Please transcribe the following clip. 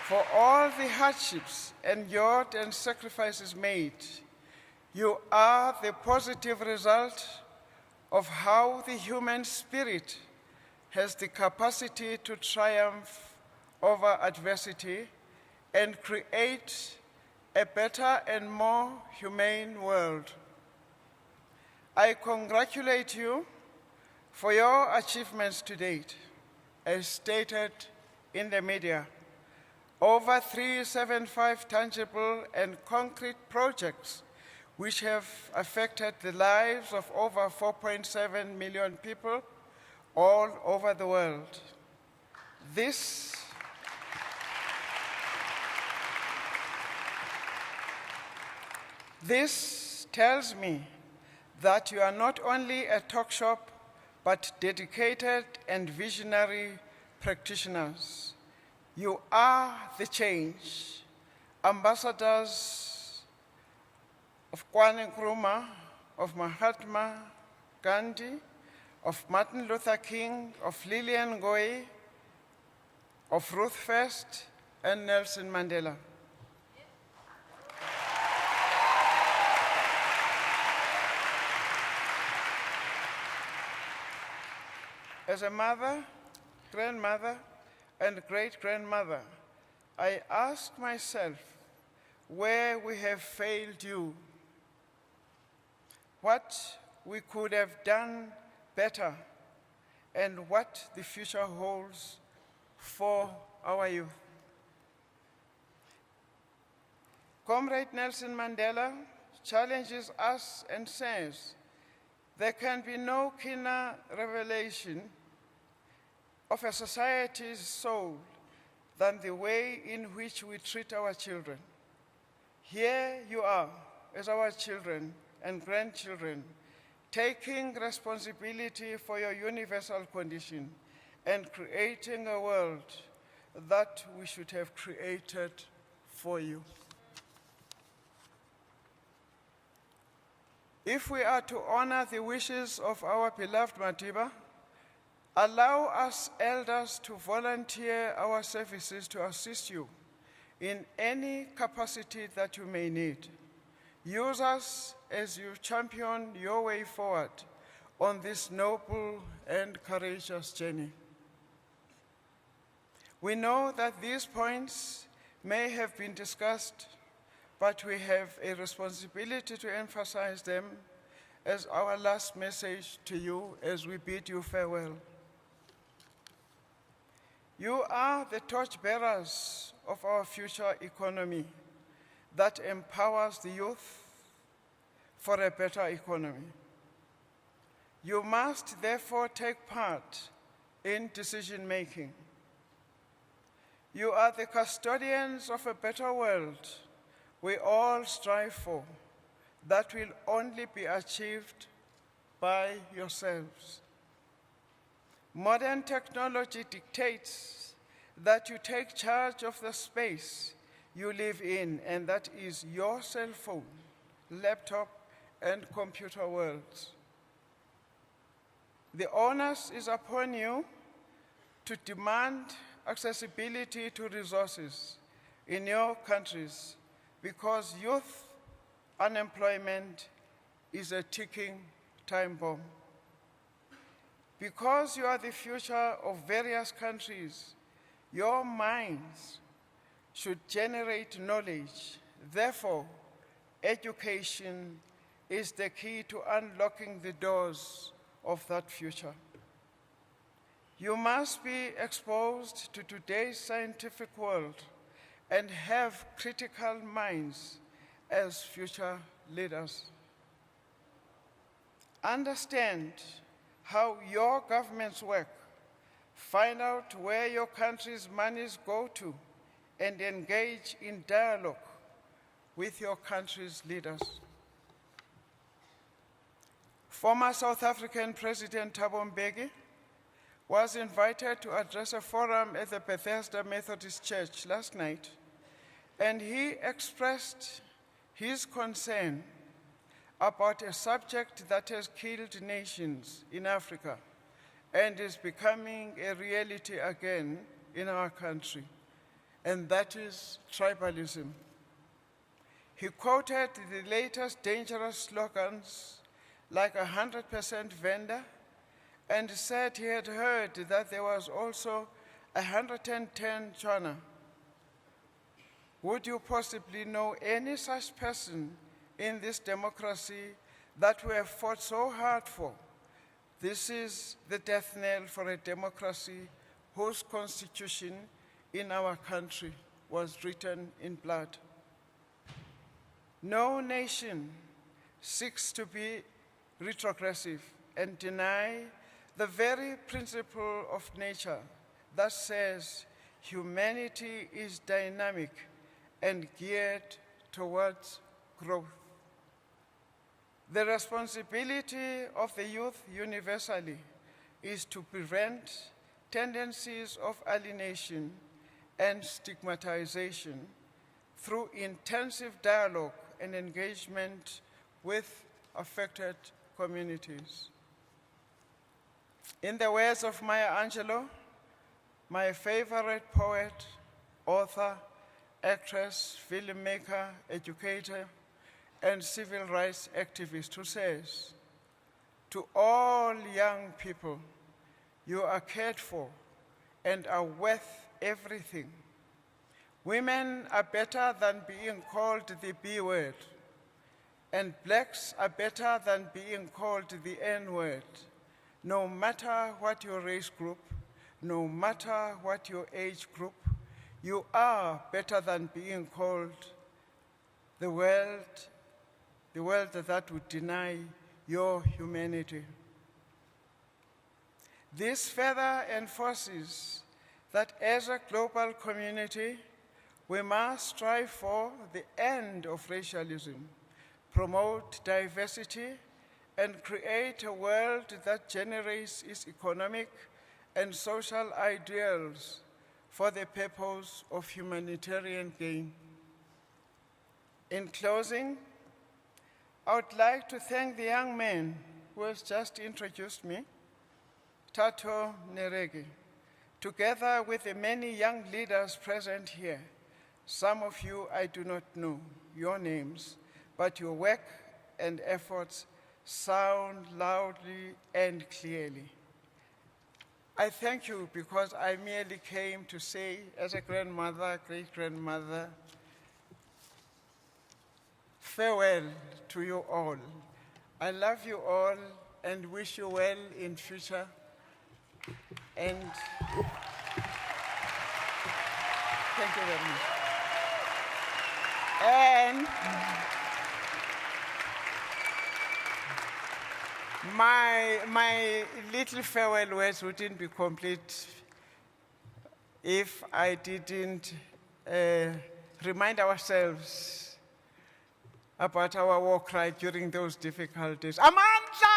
for all the hardships endured and sacrifices made. You are the positive result of how the human spirit has the capacity to triumph over adversity and create a better and more humane world. I congratulate you for your achievements to date. As stated in the media, over 375 tangible and concrete projects which have affected the lives of over 4.7 million people all over the world. This tells me that you are not only a talk shop, but dedicated and visionary practitioners. You are the change, ambassadors of Kwame Nkrumah, of Mahatma Gandhi, of Martin Luther King, of Lillian Ngoyi, of Ruth First, and Nelson Mandela. As a mother, grandmother, and great-grandmother, I ask myself where we have failed you, what we could have done better, and what the future holds for our youth. Comrade Nelson Mandela challenges us and says, there can be no keener revelation of a society's soul than the way in which we treat our children. Here you are, as our children and grandchildren, taking responsibility for your universal condition and creating a world that we should have created for you. If we are to honor the wishes of our beloved Madiba, allow us elders to volunteer our services to assist you in any capacity that you may need. Use us as you champion your way forward on this noble and courageous journey. We know that these points may have been discussed, but we have a responsibility to emphasize them as our last message to you as we bid you farewell. You are the torchbearers of our future economy that empowers the youth for a better economy. You must therefore take part in decision-making. You are the custodians of a better world we all strive for, that will only be achieved by yourselves. Modern technology dictates that you take charge of the space you live in, and that is your cell phone, laptop, and computer worlds. The onus is upon you to demand accessibility to resources in your countries, because youth unemployment is a ticking time bomb. Because you are the future of various countries, your minds should generate knowledge. Therefore, education is the key to unlocking the doors of that future. You must be exposed to today's scientific world and have critical minds as future leaders. Understand how your governments work. Find out where your country's monies go to and engage in dialogue with your country's leaders. Former South African President Thabo Mbeki was invited to address a forum at the Bethesda Methodist Church last night, and he expressed his concern about a subject that has killed nations in Africa and is becoming a reality again in our country, and that is tribalism. He quoted the latest dangerous slogans like 100% vendor, and said he had heard that there was also 110 China. Would you possibly know any such person in this democracy that we have fought so hard for? This is the death knell for a democracy whose constitution in our country was written in blood. No nation seeks to be retrogressive and deny the very principle of nature that says humanity is dynamic and geared towards growth. The responsibility of the youth universally is to prevent tendencies of alienation and stigmatization through intensive dialogue and engagement with affected communities. In the words of Maya Angelou, my favorite poet, author, actress, filmmaker, educator, and civil rights activist, who says, "To all young people, you are cared for and are worth everything. Women are better than being called the B word, and blacks are better than being called the N word. No matter what your race group, no matter what your age group, you are better than being called the world that would deny your humanity." This further enforces that as a global community, we must strive for the end of racialism, promote diversity, and create a world that generates its economic and social ideals for the purpose of humanitarian gain. In closing, I would like to thank the young man who has just introduced me, Tato Neregi, together with the many young leaders present here. Some of you I do not know your names, but your work and efforts sound loudly and clearly. I thank you because I merely came to say, as a grandmother, great-grandmother, farewell to you all. I love you all and wish you well in future. And thank you very much. And my little farewell words wouldn't be complete if I didn't remind ourselves about our war cry during those difficult days. Amandla!